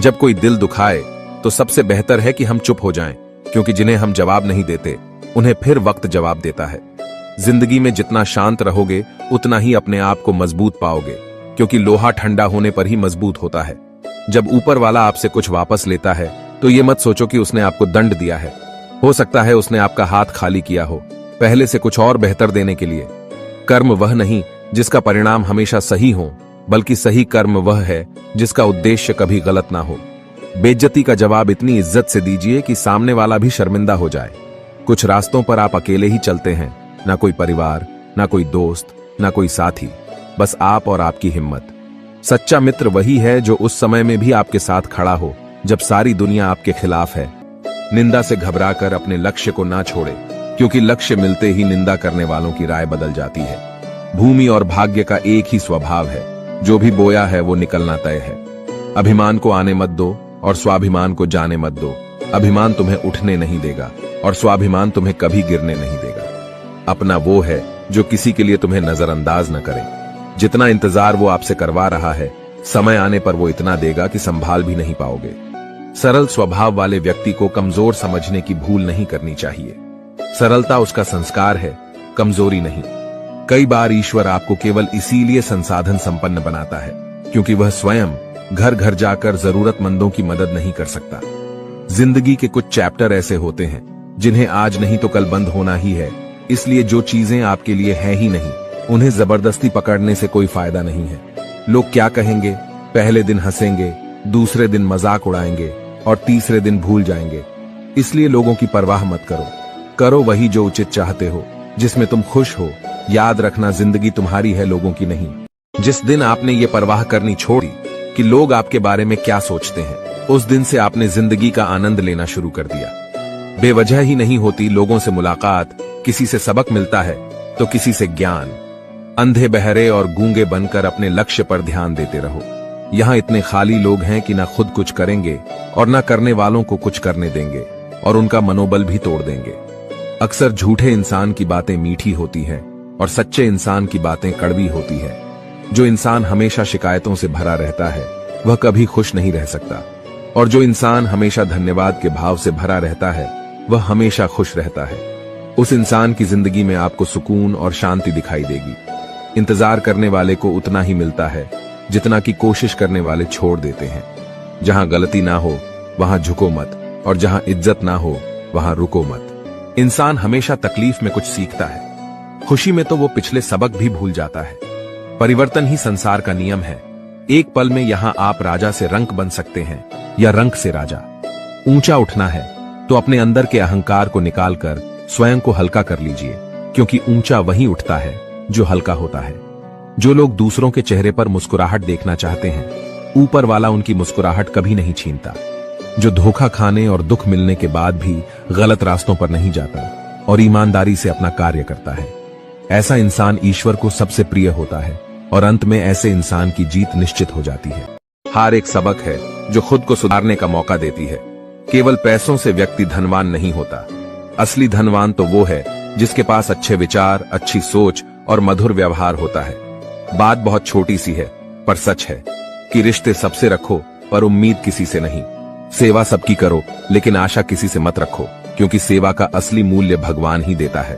जब कोई दिल दुखाए तो सबसे बेहतर है कि हम चुप हो जाएं, क्योंकि जिन्हें हम जवाब नहीं देते उन्हें फिर वक्त जवाब देता है। जिंदगी में जितना शांत रहोगे उतना ही अपने आप को मजबूत पाओगे, क्योंकि लोहा ठंडा होने पर ही मजबूत होता है। जब ऊपर वाला आपसे कुछ वापस लेता है तो ये मत सोचो कि उसने आपको दंड दिया है। हो सकता है उसने आपका हाथ खाली किया हो, पहले से कुछ और बेहतर देने के लिए। कर्म वह नहीं जिसका परिणाम हमेशा सही हो, बल्कि सही कर्म वह है जिसका उद्देश्य कभी गलत ना हो। बेइज्जती का जवाब इतनी इज्जत से दीजिए कि सामने वाला भी शर्मिंदा हो जाए। कुछ रास्तों पर आप अकेले ही चलते हैं, ना कोई परिवार, ना कोई दोस्त, ना कोई साथी, बस आप और आपकी हिम्मत। सच्चा मित्र वही है जो उस समय में भी आपके साथ खड़ा हो जब सारी दुनिया आपके खिलाफ है। निंदा से घबराकर अपने लक्ष्य को ना छोड़े, क्योंकि लक्ष्य मिलते ही निंदा करने वालों की राय बदल जाती है। भूमि और भाग्य का एक ही स्वभाव है, जो भी बोया है वो निकलना तय है। अभिमान को आने मत दो और स्वाभिमान को जाने मत दो। अभिमान तुम्हें उठने नहीं देगा और स्वाभिमान तुम्हें कभी गिरने नहीं देगा। अपना वो है जो किसी के लिए तुम्हें नजरअंदाज न करे। जितना इंतजार वो आपसे करवा रहा है, समय आने पर वो इतना देगा कि संभाल भी नहीं पाओगे। सरल स्वभाव वाले व्यक्ति को कमजोर समझने की भूल नहीं करनी चाहिए। सरलता उसका संस्कार है, कमजोरी नहीं। कई बार ईश्वर आपको केवल इसीलिए संसाधन संपन्न बनाता है क्योंकि वह स्वयं घर घर जाकर जरूरतमंदों की मदद नहीं कर सकता। जिंदगी के कुछ चैप्टर ऐसे होते हैं जिन्हें आज नहीं तो कल बंद होना ही है, इसलिए जो चीजें आपके लिए है ही नहीं उन्हें जबरदस्ती पकड़ने से कोई फायदा नहीं है। लोग क्या कहेंगे, पहले दिन हंसेंगे, दूसरे दिन मजाक उड़ाएंगे और तीसरे दिन भूल जाएंगे। इसलिए लोगों की परवाह मत करो, करो वही जो उचित चाहते हो, जिसमें तुम खुश हो। याद रखना, जिंदगी तुम्हारी है, लोगों की नहीं। जिस दिन आपने ये परवाह करनी छोड़ी कि लोग आपके बारे में क्या सोचते हैं, उस दिन से आपने जिंदगी का आनंद लेना शुरू कर दिया। बेवजह ही नहीं होती लोगों से मुलाकात, किसी से सबक मिलता है तो किसी से ज्ञान। अंधे बहरे और गूंगे बनकर अपने लक्ष्य पर ध्यान देते रहो। यहाँ इतने खाली लोग हैं कि ना खुद कुछ करेंगे और ना करने वालों को कुछ करने देंगे, और उनका मनोबल भी तोड़ देंगे। अक्सर झूठे इंसान की बातें मीठी होती हैं और सच्चे इंसान की बातें कड़वी होती है। जो इंसान हमेशा शिकायतों से भरा रहता है वह कभी खुश नहीं रह सकता, और जो इंसान हमेशा धन्यवाद के भाव से भरा रहता है वह हमेशा खुश रहता है। उस इंसान की जिंदगी में आपको सुकून और शांति दिखाई देगी। इंतजार करने वाले को उतना ही मिलता है जितना कि कोशिश करने वाले छोड़ देते हैं। जहां गलती ना हो वहां झुको मत, और जहां इज्जत ना हो वहां रुको मत। इंसान हमेशा तकलीफ में कुछ सीखता है, खुशी में तो वो पिछले सबक भी भूल जाता है। परिवर्तन ही संसार का नियम है। एक पल में यहां आप राजा से रंक बन सकते हैं या रंक से राजा। ऊंचा उठना है तो अपने अंदर के अहंकार को निकालकर स्वयं को हल्का कर लीजिए, क्योंकि ऊंचा वही उठता है जो हल्का होता है। जो लोग दूसरों के चेहरे पर मुस्कुराहट देखना चाहते हैं, ऊपर वाला उनकी मुस्कुराहट कभी नहीं छीनता। जो धोखा खाने और दुख मिलने के बाद भी गलत रास्तों पर नहीं जाता और ईमानदारी से अपना कार्य करता है, ऐसा इंसान ईश्वर को सबसे प्रिय होता है, और अंत में ऐसे इंसान की जीत निश्चित हो जाती है। हार एक सबक है जो खुद को सुधारने का मौका देती है। केवल पैसों से व्यक्ति धनवान नहीं होता। असली धनवान तो वो है जिसके पास अच्छे विचार, अच्छी सोच और मधुर व्यवहार होता है। बात बहुत छोटी सी है पर सच है कि रिश्ते सबसे रखो पर उम्मीद किसी से नहीं। सेवा सबकी करो लेकिन आशा किसी से मत रखो, क्योंकि सेवा का असली मूल्य भगवान ही देता है।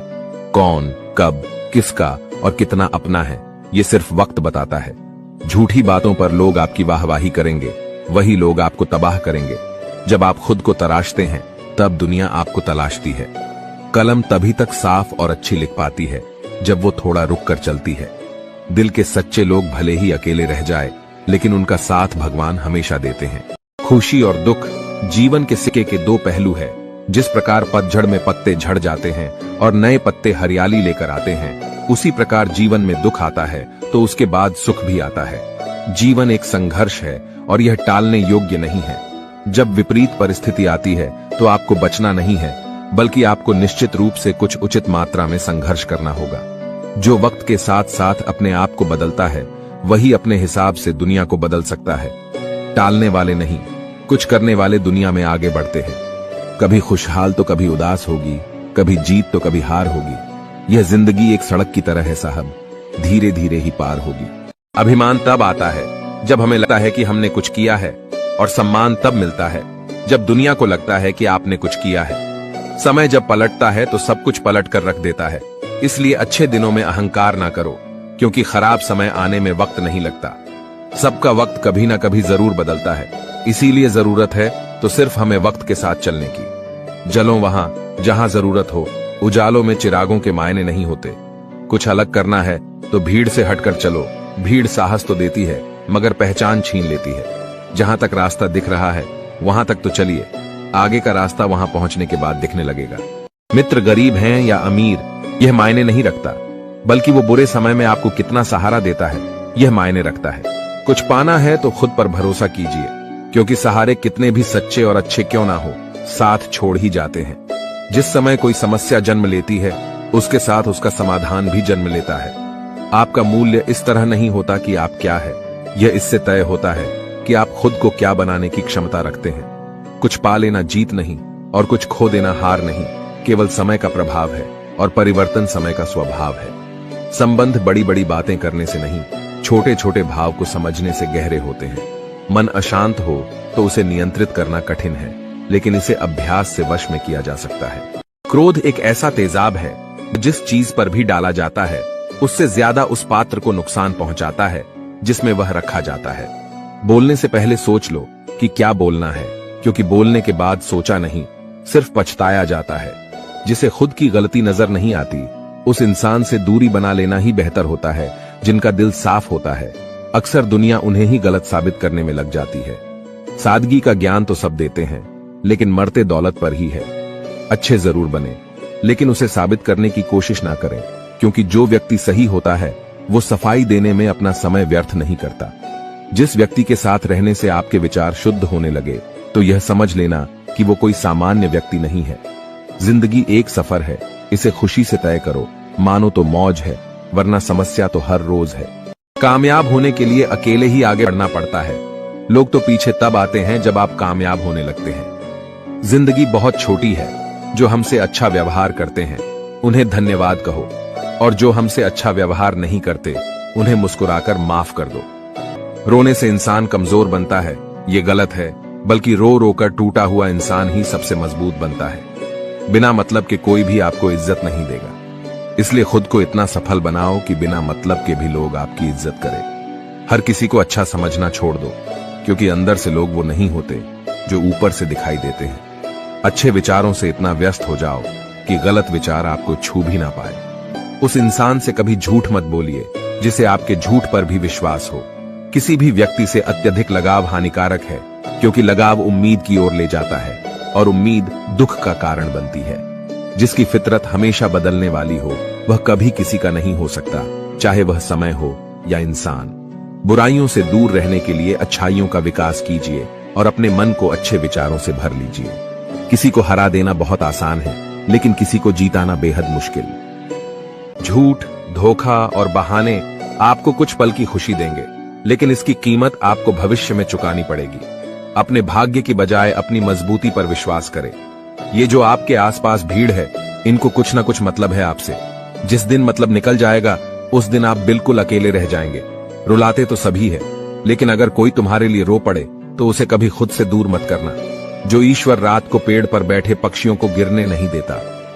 कौन, कब, किसका और कितना अपना है, ये सिर्फ वक्त बताता है। झूठी बातों पर लोग आपकी वाहवाही करेंगे, वही लोग आपको तबाह करेंगे। जब आप खुद को तराशते हैं तब दुनिया आपको तलाशती है। कलम तभी तक साफ और अच्छी लिख पाती है जब वो थोड़ा रुक कर चलती है। दिल के सच्चे लोग भले ही अकेले रह जाए, लेकिन उनका साथ भगवान हमेशा देते हैं। खुशी और दुख जीवन के सिक्के के दो पहलू है। जिस प्रकार पतझड़ में पत्ते झड़ जाते हैं और नए पत्ते हरियाली लेकर आते हैं, उसी प्रकार जीवन में दुख आता है तो उसके बाद सुख भी आता है। जीवन एक संघर्ष है और यह टालने योग्य नहीं है। जब विपरीत परिस्थिति आती है तो आपको बचना नहीं है, बल्कि आपको निश्चित रूप से कुछ उचित मात्रा में संघर्ष करना होगा। जो वक्त के साथ साथ अपने आप को बदलता है, वही अपने हिसाब से दुनिया को बदल सकता है। टालने वाले नहीं, कुछ करने वाले दुनिया में आगे बढ़ते हैं। कभी खुशहाल तो कभी उदास होगी, कभी जीत तो कभी हार होगी। यह जिंदगी एक सड़क की तरह है साहब, धीरे धीरे ही पार होगी। अभिमान तब आता है जब हमें लगता है कि हमने कुछ किया है, और सम्मान तब मिलता है जब दुनिया को लगता है कि आपने कुछ किया है। समय जब पलटता है तो सब कुछ पलट कर रख देता है। इसलिए अच्छे दिनों में अहंकार ना करो, क्योंकि खराब समय आने में वक्त नहीं लगता। सबका वक्त कभी ना कभी जरूर बदलता है, इसीलिए जरूरत है तो सिर्फ हमें वक्त के साथ चलने की। जलो वहां जहां जरूरत हो, उजालों में चिरागों के मायने नहीं होते। कुछ अलग करना है तो भीड़ से हटकर चलो। भीड़ साहस तो देती है मगर पहचान छीन लेती है। जहां तक रास्ता दिख रहा है वहां तक तो चलिए, आगे का रास्ता वहां पहुंचने के बाद दिखने लगेगा। मित्र गरीब हैं या अमीर यह मायने नहीं रखता, बल्कि वो बुरे समय में आपको कितना सहारा देता है यह मायने रखता है। कुछ पाना है तो खुद पर भरोसा कीजिए, क्योंकि सहारे कितने भी सच्चे और अच्छे क्यों ना हो, साथ छोड़ ही जाते हैं। जिस समय कोई समस्या जन्म लेती है उसके साथ उसका समाधान भी जन्म लेता है। आपका मूल्य इस तरह नहीं होता कि आप क्या है, यह इससे तय होता है कि आप खुद को क्या बनाने की क्षमता रखते हैं। कुछ पा लेना जीत नहीं और कुछ खो देना हार नहीं, केवल समय का प्रभाव है और परिवर्तन समय का स्वभाव है। संबंध बड़ी बड़ी बातें करने से नहीं, छोटे छोटे भाव को समझने से गहरे होते हैं। मन अशांत हो तो उसे नियंत्रित करना कठिन है, लेकिन इसे अभ्यास से वश में किया जा सकता है। क्रोध एक ऐसा तेजाब है जिस चीज पर भी डाला जाता है उससे ज्यादा उस पात्र को नुकसान पहुंचाता है जिसमें वह रखा जाता है। बोलने से पहले सोच लो कि क्या बोलना है, क्योंकि बोलने के बाद सोचा नहीं, सिर्फ पछताया जाता है। जिसे खुद की गलती नजर नहीं आती उस इंसान से दूरी बना लेना ही बेहतर होता है। जिनका दिल साफ होता है अक्सर दुनिया उन्हें ही गलत साबित करने में लग जाती है। सादगी का ज्ञान तो सब देते हैं, लेकिन मरते दौलत पर ही है। अच्छे जरूर बने, लेकिन उसे साबित करने की कोशिश ना करें, क्योंकि जो व्यक्ति सही होता है वो सफाई देने में अपना समय व्यर्थ नहीं करता। जिस व्यक्ति के साथ रहने से आपके विचार शुद्ध होने लगे तो यह समझ लेना कि वो कोई सामान्य व्यक्ति नहीं है। जिंदगी एक सफर है, इसे खुशी से तय करो, मानो तो मौज है, वरना समस्या तो हर रोज है। कामयाब होने के लिए अकेले ही आगे बढ़ना पड़ता है। लोग तो पीछे तब आते हैं जब आप कामयाब होने लगते हैं। जिंदगी बहुत छोटी है। जो हमसे अच्छा व्यवहार करते हैं उन्हें धन्यवाद कहो, और जो हमसे अच्छा व्यवहार नहीं करते उन्हें मुस्कुराकर माफ कर दो। रोने से इंसान कमजोर बनता है ये गलत है, बल्कि रो रो कर टूटा हुआ इंसान ही सबसे मजबूत बनता है। बिना मतलब के कोई भी आपको इज्जत नहीं देगा, इसलिए खुद को इतना सफल बनाओ कि बिना मतलब के भी लोग आपकी इज्जत करें। हर किसी को अच्छा समझना छोड़ दो, क्योंकि अंदर से लोग वो नहीं होते जो ऊपर से दिखाई देते हैं। अच्छे विचारों से इतना व्यस्त हो जाओ कि गलत विचार आपको छू भी ना पाए। उस इंसान से कभी झूठ मत बोलिए जिसे आपके झूठ पर भी विश्वास हो। किसी भी व्यक्ति से अत्यधिक लगाव हानिकारक है, क्योंकि लगाव उम्मीद की ओर ले जाता है और उम्मीद दुख का कारण बनती है। जिसकी फितरत हमेशा बदलने वाली हो वह कभी किसी का नहीं हो सकता, चाहे वह समय हो या इंसान। बुराइयों से दूर रहने के लिए अच्छाइयों का विकास कीजिए और अपने मन को अच्छे विचारों से भर लीजिए। किसी को हरा देना बहुत आसान है, लेकिन किसी को जीताना बेहद मुश्किल। झूठ, धोखा और बहाने आपको कुछ पल की खुशी देंगे, लेकिन इसकी कीमत आपको भविष्य में चुकानी पड़ेगी। अपने भाग्य की बजाय अपनी मजबूती पर विश्वास करें। ये जो आपके आसपास भीड़ है, इनको कुछ ना कुछ मतलब है आपसे। जिस दिन मतलब निकल जाएगा उस दिन आप बिल्कुल अकेले रह जाएंगे। रुलाते तो सभी है, लेकिन अगर कोई तुम्हारे लिए रो पड़े तो उसे कभी खुद से दूर मत करना। जो ईश्वर रात को पेड़ पर बैठे पक्षियों को गिरने नहीं देता,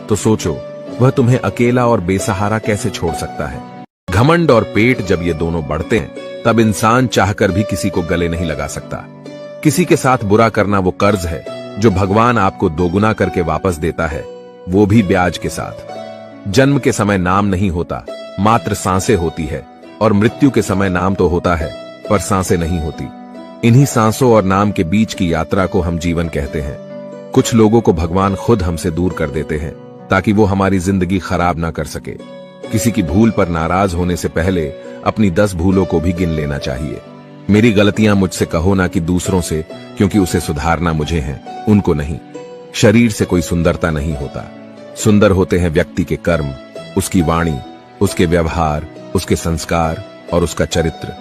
तो सोचो वह तुम्हें अकेला और बेसहारा कैसे छोड़ सकता है। घमंड और पेट जब ये दोनों बढ़ते हैं तब इंसान चाहकर भी किसी को गले नहीं लगा सकता। किसी के साथ बुरा करना वो कर्ज है जो भगवान आपको दोगुना करके वापस देता है, वो भी ब्याज के साथ। जन्म के समय नाम नहीं होता, मात्र सांसें होती है, और मृत्यु के समय नाम तो होता है पर सांसें नहीं होती। इन्हीं सांसों और नाम के बीच की यात्रा को हम जीवन कहते हैं। कुछ लोगों को भगवान खुद हमसे दूर कर देते हैं ताकि वो हमारी जिंदगी खराब ना कर सके। किसी की भूल पर नाराज होने से पहले अपनी 10 भूलों को भी गिन लेना चाहिए। मेरी गलतियां मुझसे कहो ना कि दूसरों से, क्योंकि उसे सुधारना मुझे है, उनको नहीं। शरीर से कोई सुंदरता नहीं होता, सुंदर होते हैं व्यक्ति के कर्म, उसकी वाणी, उसके व्यवहार, उसके संस्कार और उसका चरित्र।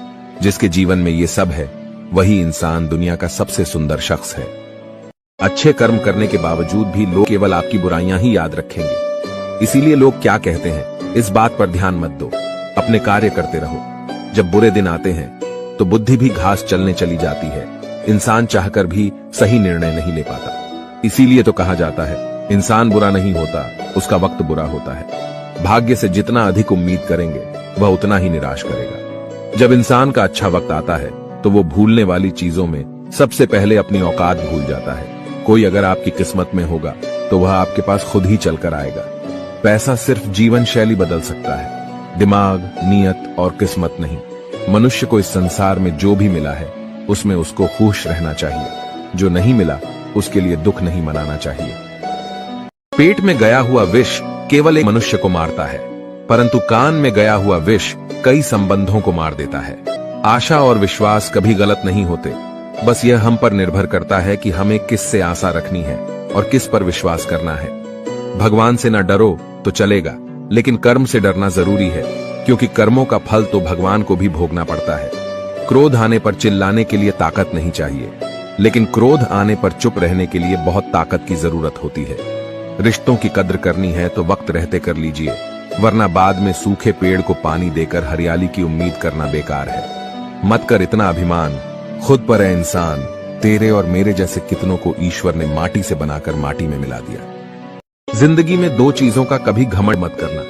जिसके जीवन में ये सब है वही इंसान दुनिया का सबसे सुंदर शख्स है। अच्छे कर्म करने के बावजूद भी लोग केवल आपकी बुराइयां ही याद रखेंगे। इसीलिए लोग क्या कहते हैं इस बात पर ध्यान मत दो, अपने कार्य करते रहो। जब बुरे दिन आते हैं तो बुद्धि भी घास चलने चली जाती है, इंसान चाहकर भी सही निर्णय नहीं ले पाता। इसीलिए तो कहा जाता है, इंसान बुरा नहीं होता, उसका वक्त बुरा होता है। भाग्य से जितना अधिक उम्मीद करेंगे वह उतना ही निराश करेगा। जब इंसान का अच्छा वक्त आता है तो वो भूलने वाली चीजों में सबसे पहले अपनी औकात भूल जाता है। कोई अगर आपकी किस्मत में होगा तो वह आपके पास खुद ही चलकर आएगा। पैसा सिर्फ जीवन शैली बदल सकता है, दिमाग, नियत और किस्मत नहीं। मनुष्य को इस संसार में जो भी मिला है उसमें उसको खुश रहना चाहिए। जो नहीं मिला उसके लिए दुख नहीं मनाना चाहिए। पेट में गया हुआ विष केवल एक मनुष्य को मारता है, परंतु कान में गया हुआ विष कई संबंधों को मार देता है। आशा और विश्वास कभी गलत नहीं होते, बस यह हम पर निर्भर करता है कि हमें किस से आशा रखनी है और किस पर विश्वास करना है। भगवान से न डरो तो चलेगा, लेकिन कर्म से डरना जरूरी है, क्योंकि कर्मों का फल तो भगवान को भी भोगना पड़ता है। क्रोध आने पर चिल्लाने के लिए ताकत नहीं चाहिए, लेकिन क्रोध आने पर चुप रहने के लिए बहुत ताकत की जरूरत होती है। रिश्तों की कद्र करनी है तो वक्त रहते कर लीजिए, वरना बाद में सूखे पेड़ को पानी देकर हरियाली की उम्मीद करना बेकार है। मत कर इतना अभिमान, खुद पर है इंसान। तेरे और मेरे जैसे कितनों को ईश्वर ने माटी से बनाकर माटी में मिला दिया। जिंदगी में दो चीजों का कभी घमंड मत करना,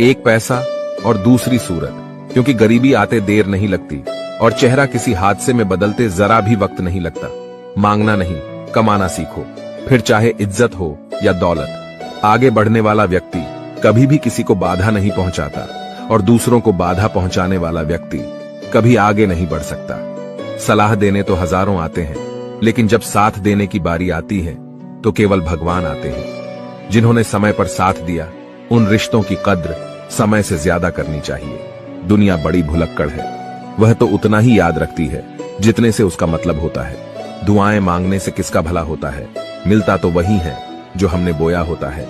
एक पैसा और दूसरी सूरत, क्योंकि गरीबी आते देर नहीं लगती और चेहरा किसी हादसे में बदलते जरा भी वक्त नहीं लगता। मांगना नहीं, कमाना सीखो, फिर चाहे इज्जत हो या दौलत। आगे बढ़ने वाला व्यक्ति कभी भी किसी को बाधा नहीं पहुंचाता और दूसरों को बाधा पहुंचाने वाला व्यक्ति कभी आगे नहीं बढ़ सकता। सलाह देने तो हजारों आते हैं, लेकिन जब साथ देने की बारी आती है तो केवल भगवान आते हैं। जिन्होंने समय पर साथ दिया उन रिश्तों की कद्र समय से ज्यादा करनी चाहिए। दुनिया बड़ी भुलक्कड़ है, वह तो उतना ही याद रखती है जितने से उसका मतलब होता है। दुआएं मांगने से किसका भला होता है, मिलता तो वही है जो हमने बोया होता है।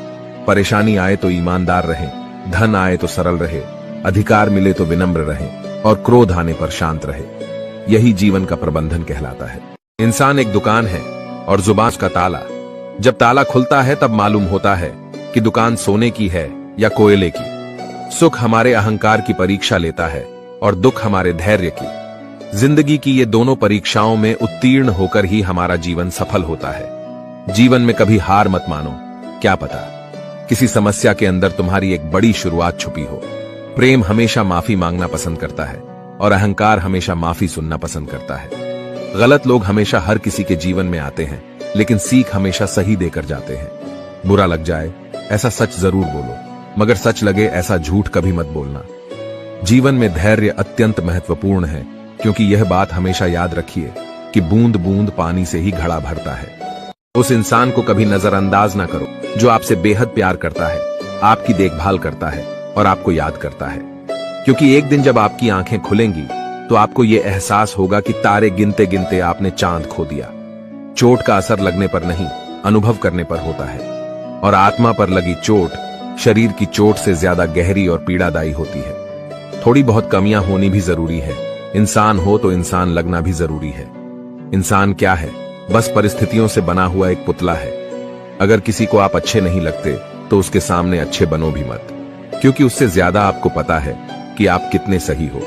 परेशानी आए तो ईमानदार रहें, धन आए तो सरल रहे, अधिकार मिले तो विनम्र रहें और क्रोध आने पर शांत रहे। यही जीवन का प्रबंधन कहलाता है। इंसान एक दुकान है और जुबान का ताला। जब ताला खुलता है तब मालूम होता है कि दुकान सोने की है या कोयले की। सुख हमारे अहंकार की परीक्षा लेता है और दुख हमारे धैर्य की। जिंदगी की ये दोनों परीक्षाओं में उत्तीर्ण होकर ही हमारा जीवन सफल होता है। जीवन में कभी हार मत मानो, क्या पता किसी समस्या के अंदर तुम्हारी एक बड़ी शुरुआत छुपी हो। प्रेम हमेशा माफी मांगना पसंद करता है और अहंकार हमेशा माफी सुनना पसंद करता है। गलत लोग हमेशा हर किसी के जीवन में आते हैं, लेकिन सीख हमेशा सही देकर जाते हैं। बुरा लग जाए ऐसा सच जरूर बोलो, मगर सच लगे ऐसा झूठ कभी मत बोलना। जीवन में धैर्य अत्यंत महत्वपूर्ण है, क्योंकि यह बात हमेशा याद रखिए कि बूंद बूंद पानी से ही घड़ा भरता है। उस इंसान को कभी नजरअंदाज ना करो जो आपसे बेहद प्यार करता है, आपकी देखभाल करता है और आपको याद करता है। क्योंकि एक दिन जब आपकी आंखें खुलेंगी तो आपको यह एहसास होगा कि तारे गिनते गिनते आपने चांद खो दिया। चोट का असर लगने पर नहीं, अनुभव करने पर होता है, और आत्मा पर लगी चोट शरीर की चोट से ज्यादा गहरी और पीड़ादायी होती है। थोड़ी बहुत कमियां होनी भी जरूरी है। इंसान हो तो इंसान लगना भी जरूरी है। इंसान क्या है? बस परिस्थितियों से बना हुआ एक पुतला है। अगर किसी को आप अच्छे नहीं लगते तो उसके सामने अच्छे बनो भी मत, क्योंकि उससे ज्यादा आपको पता है कि आप कितने सही हो।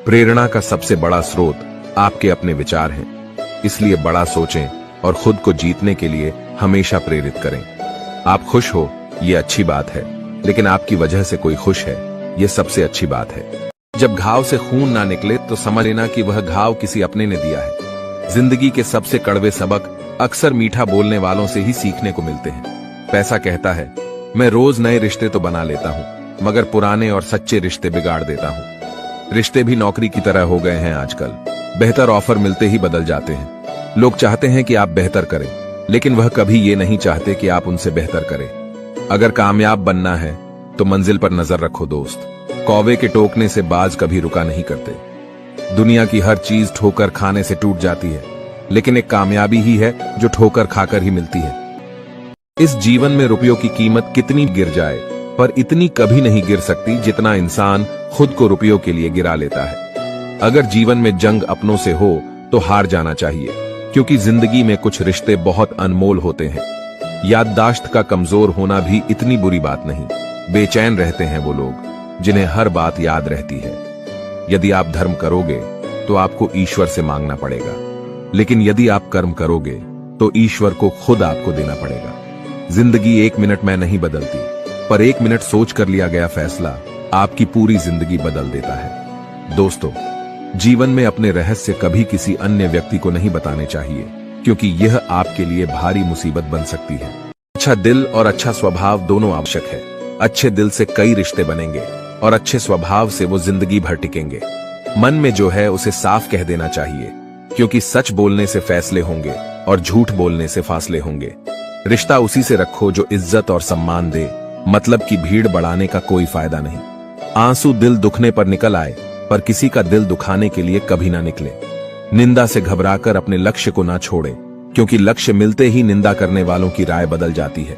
प्रेरणा का सबसे बड़ा स्रोत आपके अपने विचार हैं, इसलिए बड़ा सोचें और खुद को जीतने के लिए हमेशा प्रेरित करें। आप खुश हो ये अच्छी बात है, लेकिन आपकी वजह से कोई खुश है ये सबसे अच्छी बात है। जब घाव से खून ना निकले तो समझ लेना कि वह घाव किसी अपने ने दिया है। जिंदगी के सबसे कड़वे सबक अक्सर मीठा बोलने वालों से ही सीखने को मिलते हैं। पैसा कहता है, मैं रोज नए रिश्ते तो बना लेता हूं, मगर पुराने और सच्चे रिश्ते बिगाड़ देता हूं। रिश्ते भी नौकरी की तरह हो गए हैं आजकल, बेहतर ऑफर मिलते ही बदल जाते हैं। लोग चाहते हैं कि आप बेहतर करें, लेकिन वह कभी ये नहीं चाहते कि आप उनसे बेहतर करें। अगर कामयाब बनना है तो मंजिल पर नजर रखो दोस्त। कौवे के टोकने से बाज कभी रुका नहीं करते। दुनिया की हर चीज ठोकर खाने से टूट जाती है, लेकिन एक कामयाबी ही है जो ठोकर खाकर ही मिलती है। इस जीवन में रुपयों की कीमत कितनी गिर जाए, पर इतनी कभी नहीं गिर सकती जितना इंसान खुद को रुपयों के लिए गिरा लेता है। अगर जीवन में जंग अपनों से हो तो हार जाना चाहिए, क्योंकि जिंदगी में कुछ रिश्ते बहुत अनमोल होते हैं। याददाश्त का कमजोर होना भी इतनी बुरी बात नहीं। बेचैन रहते हैं वो लोग जिन्हें हर बात याद रहती है। यदि आप धर्म करोगे तो आपको ईश्वर से मांगना पड़ेगा। लेकिन यदि आप कर्म करोगे तो ईश्वर को खुद आपको देना पड़ेगा। जिंदगी 1 मिनट में नहीं बदलती, पर 1 मिनट सोच कर लिया गया फैसला आपकी पूरी जिंदगी बदल देता है। दोस्तों, जीवन में अपने रहस्य कभी किसी अन्य व्यक्ति को नहीं बताने चाहिए, क्योंकि यह आपके लिए भारी मुसीबत बन सकती है। अच्छा दिल और अच्छा स्वभाव दोनों आवश्यक है। अच्छे दिल से कई रिश्ते बनेंगे और अच्छे स्वभाव से वो जिंदगी भर टिकेंगे। मन में जो है उसे साफ कह देना चाहिए, क्योंकि सच बोलने से फैसले होंगे और झूठ बोलने से फासले होंगे। रिश्ता उसी से रखो जो इज्जत और सम्मान दे, मतलब की भीड़ बढ़ाने का कोई फायदा नहीं। आंसू दिल दुखने पर निकल आए, पर किसी का दिल दुखाने के लिए कभी ना निकले। निंदा से घबराकर अपने लक्ष्य को ना छोड़े, क्योंकि लक्ष्य मिलते ही निंदा करने वालों की राय बदल जाती है।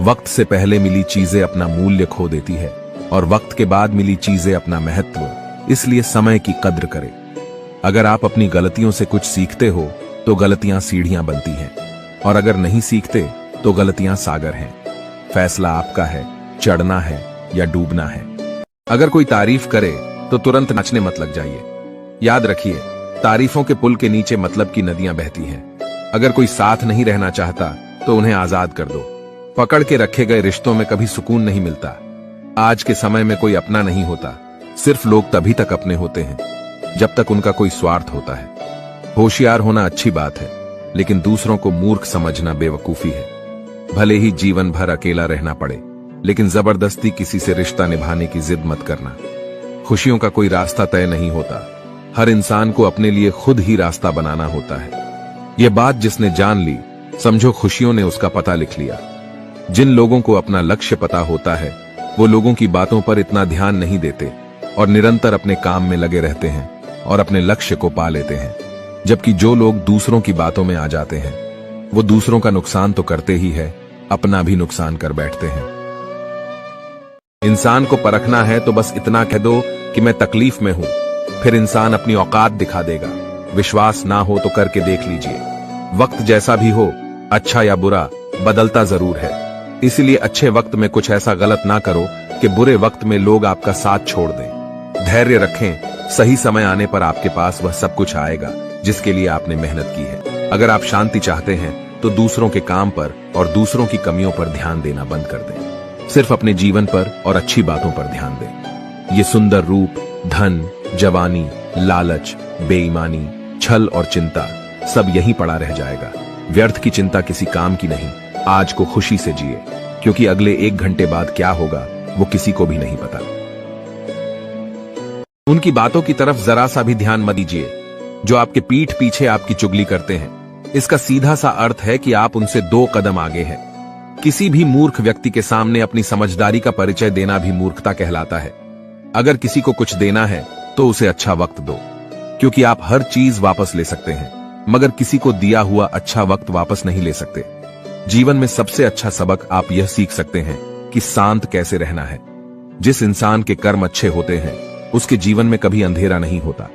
वक्त से पहले मिली चीजें अपना मूल्य खो देती है और वक्त के बाद मिली चीजें अपना महत्व, इसलिए समय की कद्र करें। अगर आप अपनी गलतियों से कुछ सीखते हो तो गलतियां सीढ़ियां बनती हैं, और अगर नहीं सीखते तो गलतियां सागर हैं। फैसला आपका है, चढ़ना है या डूबना है। अगर कोई तारीफ करे तो तुरंत नाचने मत लग जाइए। याद रखिए, तारीफों के पुल के नीचे मतलब की नदियां बहती हैं। अगर कोई साथ नहीं रहना चाहता तो उन्हें आजाद कर दो। पकड़ के रखे गए रिश्तों में कभी सुकून नहीं मिलता। आज के समय में कोई अपना नहीं होता, सिर्फ लोग तभी तक अपने होते हैं जब तक उनका कोई स्वार्थ होता है। होशियार होना अच्छी बात है, लेकिन दूसरों को मूर्ख समझना बेवकूफी है। भले ही जीवन भर अकेला रहना पड़े, लेकिन जबरदस्ती किसी से रिश्ता निभाने की जिद मत करना। खुशियों का कोई रास्ता तय नहीं होता, हर इंसान को अपने लिए खुद ही रास्ता बनाना होता है। यह बात जिसने जान ली, समझो खुशियों ने उसका पता लिख लिया। जिन लोगों को अपना लक्ष्य पता होता है, वो लोगों की बातों पर इतना ध्यान नहीं देते और निरंतर अपने काम में लगे रहते हैं और अपने लक्ष्य को पा लेते हैं। जबकि जो लोग दूसरों की बातों में आ जाते हैं, वो दूसरों का नुकसान तो करते ही है, अपना भी नुकसान कर बैठते हैं। इंसान को परखना है तो बस इतना कह दो कि मैं तकलीफ में हूं, फिर इंसान अपनी औकात दिखा देगा। विश्वास ना हो तो करके देख लीजिए। वक्त जैसा भी हो, अच्छा या बुरा, बदलता जरूर है। इसलिए अच्छे वक्त में कुछ ऐसा गलत ना करो कि बुरे वक्त में लोग आपका साथ छोड़ दें। धैर्य रखें, सही समय आने पर आपके पास वह सब कुछ आएगा जिसके लिए आपने मेहनत की है। अगर आप शांति चाहते हैं तो दूसरों के काम पर और दूसरों की कमियों पर ध्यान देना बंद कर दें। सिर्फ अपने जीवन पर और अच्छी बातों पर ध्यान दें। ये सुंदर रूप, धन, जवानी, लालच, बेईमानी, छल और चिंता सब यहीं पड़ा रह जाएगा। व्यर्थ की चिंता किसी काम की नहीं। आज को खुशी से जिए, क्योंकि अगले 1 घंटे बाद क्या होगा वो किसी को भी नहीं पता। उनकी बातों की तरफ जरा सा भी ध्यान मत दीजिए जो आपके पीठ पीछे आपकी चुगली करते हैं। इसका सीधा सा अर्थ है कि आप उनसे 2 कदम आगे हैं। किसी भी मूर्ख व्यक्ति के सामने अपनी समझदारी का परिचय देना भी मूर्खता कहलाता है। अगर किसी को कुछ देना है तो उसे अच्छा वक्त दो, क्योंकि आप हर चीज वापस ले सकते हैं, मगर किसी को दिया हुआ अच्छा वक्त वापस नहीं ले सकते। जीवन में सबसे अच्छा सबक आप यह सीख सकते हैं कि शांत कैसे रहना है। जिस इंसान के कर्म अच्छे होते हैं, उसके जीवन में कभी अंधेरा नहीं होता।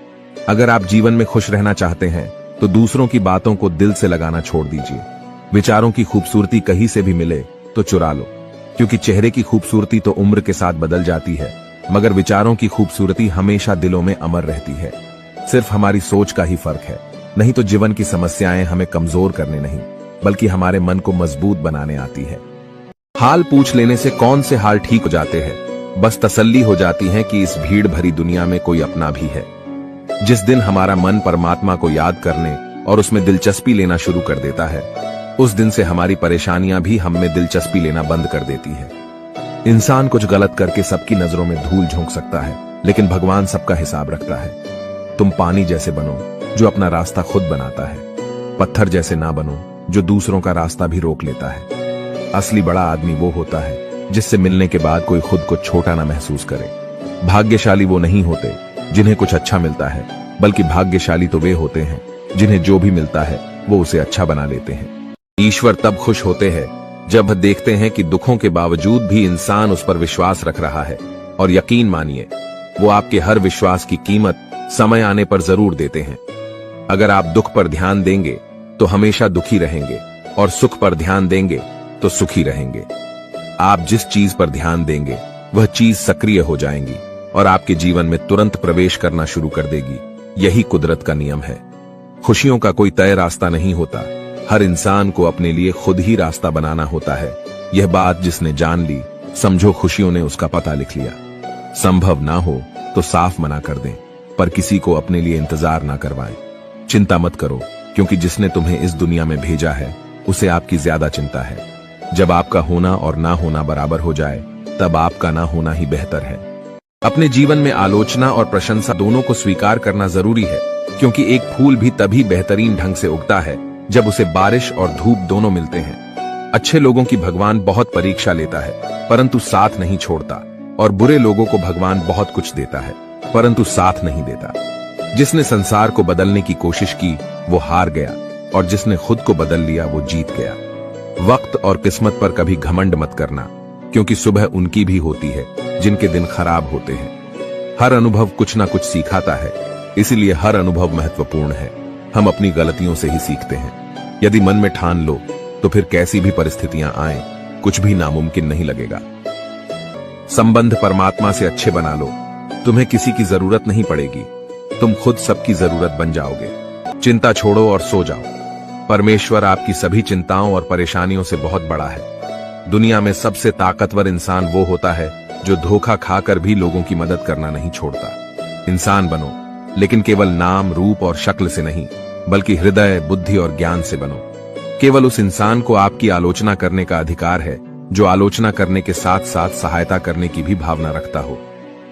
अगर आप जीवन में खुश रहना चाहते हैं तो दूसरों की बातों को दिल से लगाना छोड़ दीजिए। विचारों की खूबसूरती कहीं से भी मिले तो चुरा लो, क्योंकि चेहरे की खूबसूरती तो उम्र के साथ बदल जाती है, मगर विचारों की खूबसूरती हमेशा दिलों में अमर रहती है। सिर्फ हमारी सोच का ही फर्क है। नहीं तो जीवन की समस्याएं हमें कमजोर करने नहीं, बल्कि हमारे मन को मजबूत बनाने आती है। हाल पूछ लेने से कौन से हाल ठीक हो जाते हैं, बस तसल्ली हो जाती है कि इस भीड़ भरी दुनिया में कोई अपना भी है। जिस दिन हमारा मन परमात्मा को याद करने और उसमें दिलचस्पी लेना शुरू कर देता है, उस दिन से हमारी परेशानियां भी हम में दिलचस्पी लेना बंद कर देती है। इंसान कुछ गलत करके सबकी नजरों में धूल झोंक सकता है, लेकिन भगवान सबका हिसाब रखता है। तुम पानी जैसे बनो जो अपना रास्ता खुद बनाता है, पत्थर जैसे ना बनो जो दूसरों का रास्ता भी रोक लेता है। असली बड़ा आदमी वो होता है जिससे मिलने के बाद कोई खुद को छोटा ना महसूस करे। भाग्यशाली वो नहीं होते जिन्हें कुछ अच्छा मिलता है, बल्कि भाग्यशाली तो वे होते हैं जिन्हें जो भी मिलता है वो उसे अच्छा बना लेते हैं। ईश्वर तब खुश होते हैं जब देखते हैं कि दुखों के बावजूद भी इंसान उस पर विश्वास रख रहा है, और यकीन मानिए वो आपके हर विश्वास की कीमत समय आने पर जरूर देते हैं। अगर आप दुख पर ध्यान देंगे तो हमेशा दुखी रहेंगे, और सुख पर ध्यान देंगे तो सुखी रहेंगे। आप जिस चीज पर ध्यान देंगे वह चीज सक्रिय हो जाएंगी और आपके जीवन में तुरंत प्रवेश करना शुरू कर देगी। यही कुदरत का नियम है। खुशियों का कोई तय रास्ता नहीं होता, हर इंसान को अपने लिए खुद ही रास्ता बनाना होता है। यह बात जिसने जान ली, समझो खुशियों ने उसका पता लिख लिया। संभव ना हो तो साफ मना कर दें, पर किसी को अपने लिए इंतजार ना करवाएं। चिंता मत करो, क्योंकि जिसने तुम्हें इस दुनिया में भेजा है उसे आपकी ज्यादा चिंता है। जब आपका होना और ना होना बराबर हो जाए, तब आपका ना होना ही बेहतर है। अपने जीवन में आलोचना और प्रशंसा दोनों को स्वीकार करना जरूरी है, क्योंकि एक फूल भी तभी बेहतरीन ढंग से उगता है जब उसे बारिश और धूप दोनों मिलते हैं। अच्छे लोगों की भगवान बहुत परीक्षा लेता है, परंतु साथ नहीं छोड़ता, और बुरे लोगों को भगवान बहुत कुछ देता है, परंतु साथ नहीं देता। जिसने संसार को बदलने की कोशिश की वो हार गया, और जिसने खुद को बदल लिया वो जीत गया। वक्त और किस्मत पर कभी घमंड मत करना, क्योंकि सुबह उनकी भी होती है जिनके दिन खराब होते हैं। हर अनुभव कुछ ना कुछ सिखाता है, इसीलिए हर अनुभव महत्वपूर्ण है। हम अपनी गलतियों से ही सीखते हैं। यदि मन में ठान लो तो फिर कैसी भी परिस्थितियां आए, कुछ भी नामुमकिन नहीं लगेगा। संबंध परमात्मा से अच्छे बना लो, तुम्हें किसी की जरूरत नहीं पड़ेगी, तुम खुद सबकी जरूरत बन जाओगे। चिंता छोड़ो और सो जाओ। परमेश्वर आपकी सभी चिंताओं और परेशानियों से बहुत बड़ा है। दुनिया में सबसे ताकतवर इंसान वो होता है जो धोखा खाकर भी लोगों की मदद करना नहीं छोड़ता। इंसान बनो, लेकिन केवल नाम, रूप और शक्ल से नहीं, बल्कि हृदय, बुद्धि और ज्ञान से बनो। केवल उस इंसान को आपकी आलोचना करने का अधिकार है जो आलोचना करने के साथ साथ सहायता करने की भी भावना रखता हो।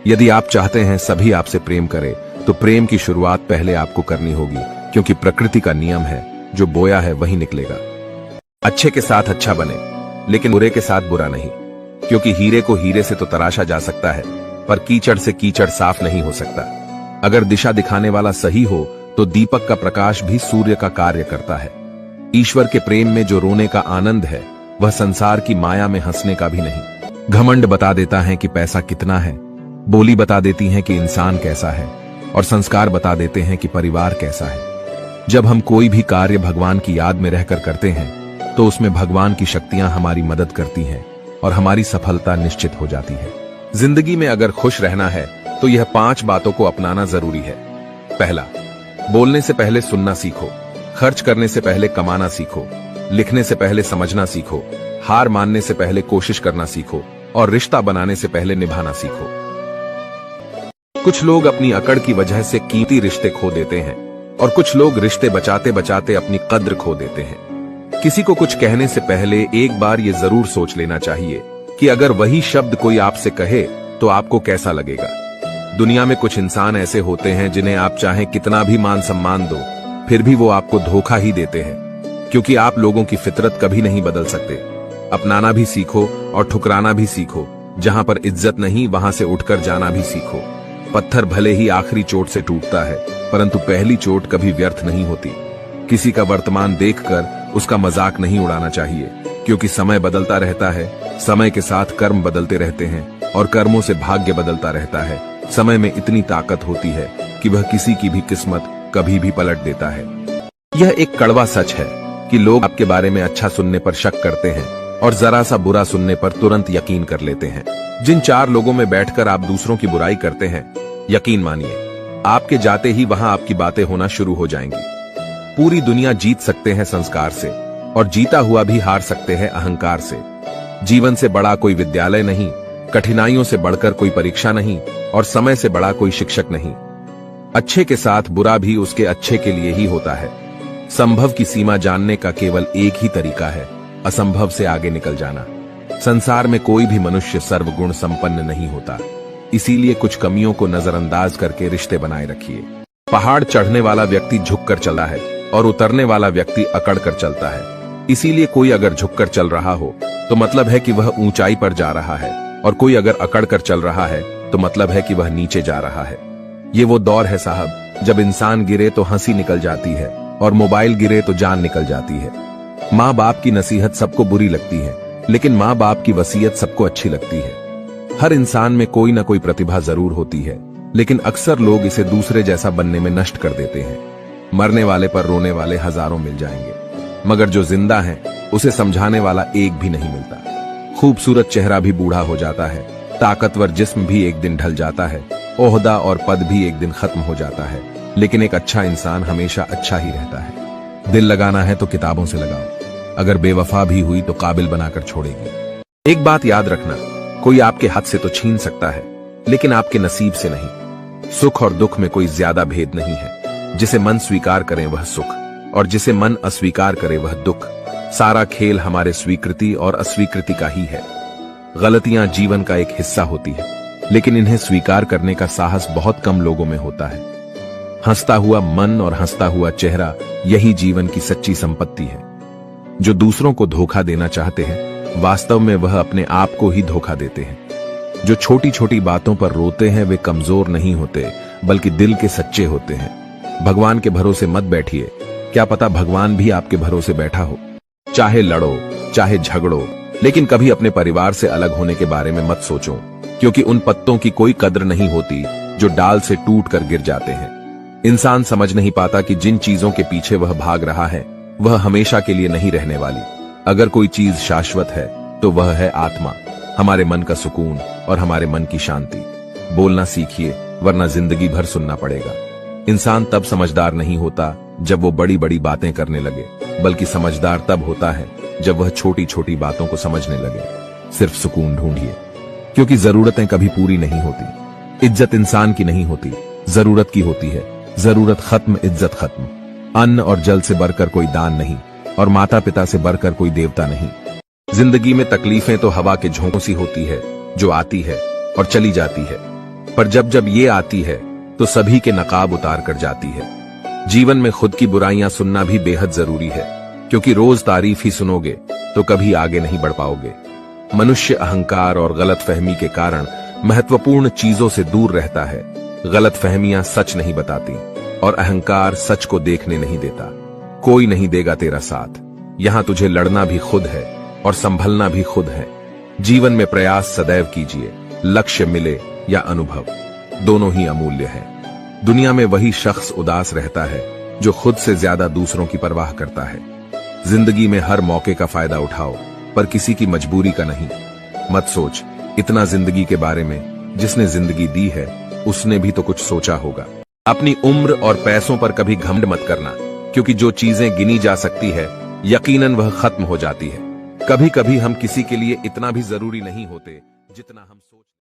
यदि आप चाहते हैं सभी आपसे प्रेम करें, तो प्रेम की शुरुआत पहले आपको करनी होगी, क्योंकि प्रकृति का नियम है, जो बोया है वही निकलेगा। अच्छे के साथ अच्छा बने, लेकिन बुरे के साथ बुरा नहीं, क्योंकि हीरे को हीरे से तो तराशा जा सकता है, पर कीचड़ से कीचड़ साफ नहीं हो सकता। अगर दिशा दिखाने वाला सही हो तो दीपक का प्रकाश भी सूर्य का कार्य करता है। ईश्वर के प्रेम में जो रोने का आनंद है, वह संसार की माया में हंसने का भी नहीं। घमंड बता देता है कि पैसा कितना है, बोली बता देती है कि इंसान कैसा है, और संस्कार बता देते हैं कि परिवार कैसा है। जब हम कोई भी कार्य भगवान की याद में रहकर करते हैं, तो उसमें भगवान की शक्तियां हमारी मदद करती हैं और हमारी सफलता निश्चित हो जाती है। जिंदगी में अगर खुश रहना है तो यह 5 बातों को अपनाना जरूरी है। पहला, बोलने से पहले सुनना सीखो, खर्च करने से पहले कमाना सीखो, लिखने से पहले समझना सीखो, हार मानने से पहले कोशिश करना सीखो, और रिश्ता बनाने से पहले निभाना सीखो। कुछ लोग अपनी अकड़ की वजह से कीमती रिश्ते खो देते हैं, और कुछ लोग रिश्ते बचाते बचाते अपनी कद्र खो देते हैं। किसी को कुछ कहने से पहले एक बार ये जरूर सोच लेना चाहिए कि अगर वही शब्द कोई आपसे कहे तो आपको कैसा लगेगा। दुनिया में कुछ इंसान ऐसे होते हैं जिन्हें आप चाहे कितना भी मान सम्मान दो, फिर भी वो आपको धोखा ही देते हैं, क्योंकि आप लोगों की फितरत कभी नहीं बदल सकते। अपनाना भी सीखो और ठुकराना भी सीखो। जहां पर इज्जत नहीं, वहां से उठकर जाना भी सीखो। पत्थर भले ही आखिरी चोट से टूटता है, परंतु पहली चोट कभी व्यर्थ नहीं होती। किसी का वर्तमान देखकर उसका मजाक नहीं उड़ाना चाहिए, क्योंकि समय बदलता रहता है। समय के साथ कर्म बदलते रहते हैं, और कर्मों से भाग्य बदलता रहता है। समय में इतनी ताकत होती है कि वह किसी की भी किस्मत कभी भी पलट देता है। यह एक कड़वा सच है कि लोग आपके बारे में अच्छा सुनने पर शक करते हैं और जरा सा बुरा सुनने पर तुरंत यकीन कर लेते हैं। जिन 4 लोगों में बैठकर आप दूसरों की बुराई करते हैं, यकीन मानिए आपके जाते ही वहां आपकी बातें होना शुरू हो जाएंगी। पूरी दुनिया जीत सकते हैं संस्कार से, और जीता हुआ भी हार सकते हैं अहंकार से। जीवन से बड़ा कोई विद्यालय नहीं, कठिनाइयों से बढ़कर कोई परीक्षा नहीं, और समय से बड़ा कोई शिक्षक नहीं। अच्छे के साथ बुरा भी उसके अच्छे के लिए ही होता है। संभव की सीमा जानने का केवल एक ही तरीका है, असंभव से आगे निकल जाना। संसार में कोई भी मनुष्य सर्वगुण संपन्न नहीं होता, इसीलिए कुछ कमियों को नजरअंदाज करके रिश्ते बनाए रखिए। पहाड़ चढ़ने वाला व्यक्ति झुककर चलता है, और उतरने वाला व्यक्ति अकड़ कर चलता है। इसीलिए कोई अगर झुककर चल रहा हो तो मतलब है कि वह ऊंचाई पर जा रहा है, और कोई अगर अकड़ कर चल रहा है तो मतलब है कि वह नीचे जा रहा है। ये वो दौर है साहब, जब इंसान गिरे तो हंसी निकल जाती है, और मोबाइल गिरे तो जान निकल जाती है। माँ बाप की नसीहत सबको बुरी लगती है, लेकिन माँ बाप की वसीयत सबको अच्छी लगती है। हर इंसान में कोई ना कोई प्रतिभा जरूर होती है, लेकिन अक्सर लोग इसे दूसरे जैसा बनने में नष्ट कर देते हैं। मरने वाले पर रोने वाले हजारों मिल जाएंगे, मगर जो जिंदा है उसे समझाने वाला एक भी नहीं मिलता। खूबसूरत चेहरा भी बूढ़ा हो जाता है, ताकतवर जिस्म भी एक दिन ढल जाता है, ओहदा और पद भी एक दिन खत्म हो जाता है, लेकिन एक अच्छा इंसान हमेशा अच्छा ही रहता है। दिल लगाना है तो किताबों से लगाओ, अगर बेवफा भी हुई तो काबिल बनाकर छोड़ेगी। एक बात याद रखना, कोई आपके हाथ से तो छीन सकता है, लेकिन आपके नसीब से नहीं। सुख और दुख में कोई ज्यादा भेद नहीं है। जिसे मन स्वीकार करे वह सुख, और जिसे मन अस्वीकार करे वह दुख। सारा खेल हमारे स्वीकृति और अस्वीकृति का ही है। गलतियां जीवन का एक हिस्सा होती है, लेकिन इन्हें स्वीकार करने का साहस बहुत कम लोगों में होता है। हंसता हुआ मन और हंसता हुआ चेहरा, यही जीवन की सच्ची संपत्ति है। जो दूसरों को धोखा देना चाहते हैं, वास्तव में वह अपने आप को ही धोखा देते हैं। जो छोटी छोटी बातों पर रोते हैं वे कमजोर नहीं होते, बल्कि दिल के सच्चे होते हैं। भगवान के भरोसे मत बैठिए, क्या पता भगवान भी आपके भरोसे बैठा हो। चाहे लड़ो, चाहे झगड़ो, लेकिन कभी अपने परिवार से अलग होने के बारे में मत सोचो, क्योंकि उन पत्तों की कोई कद्र नहीं होती जो डाल से टूट कर गिर जाते हैं। इंसान समझ नहीं पाता कि जिन चीजों के पीछे वह भाग रहा है, वह हमेशा के लिए नहीं रहने वाली। अगर कोई चीज शाश्वत है तो वह है आत्मा, हमारे मन का सुकून और हमारे मन की शांति। बोलना सीखिए, वरना जिंदगी भर सुनना पड़ेगा। इंसान तब समझदार नहीं होता जब वो बड़ी बड़ी बातें करने लगे, बल्कि समझदार तब होता है जब वह छोटी छोटी बातों को समझने लगे। सिर्फ सुकून ढूंढिए, क्योंकि जरूरतें कभी पूरी नहीं होती। इज्जत इंसान की नहीं होती, जरूरत की होती है। जरूरत खत्म, इज्जत खत्म। अन्न और जल से बढ़कर कोई दान नहीं, और माता पिता से बढ़कर कोई देवता नहीं। जिंदगी में तकलीफें तो हवा के झोंकों सी होती है, जो आती है और चली जाती है, पर जब जब ये आती है तो सभी के नकाब उतार कर जाती है। जीवन में खुद की बुराइयां सुनना भी बेहद जरूरी है, क्योंकि रोज तारीफ ही सुनोगे तो कभी आगे नहीं बढ़ पाओगे। मनुष्य अहंकार और गलतफहमी के कारण महत्वपूर्ण चीजों से दूर रहता है। गलतफहमियां सच नहीं बताती, और अहंकार सच को देखने नहीं देता। कोई नहीं देगा तेरा साथ, यहां तुझे लड़ना भी खुद है और संभलना भी खुद है। जीवन में प्रयास सदैव कीजिए, लक्ष्य मिले या अनुभव, दोनों ही अमूल्य है। दुनिया में वही शख्स उदास रहता है जो खुद से ज्यादा दूसरों की परवाह करता है। जिंदगी में हर मौके का फायदा उठाओ, पर किसी की मजबूरी का नहीं। मत सोच इतना जिंदगी के बारे में, जिसने जिंदगी दी है उसने भी तो कुछ सोचा होगा। अपनी उम्र और पैसों पर कभी घमंड मत करना, क्योंकि जो चीजें गिनी जा सकती है यकीनन वह खत्म हो जाती है। कभी कभी हम किसी के लिए इतना भी जरूरी नहीं होते जितना हम सोच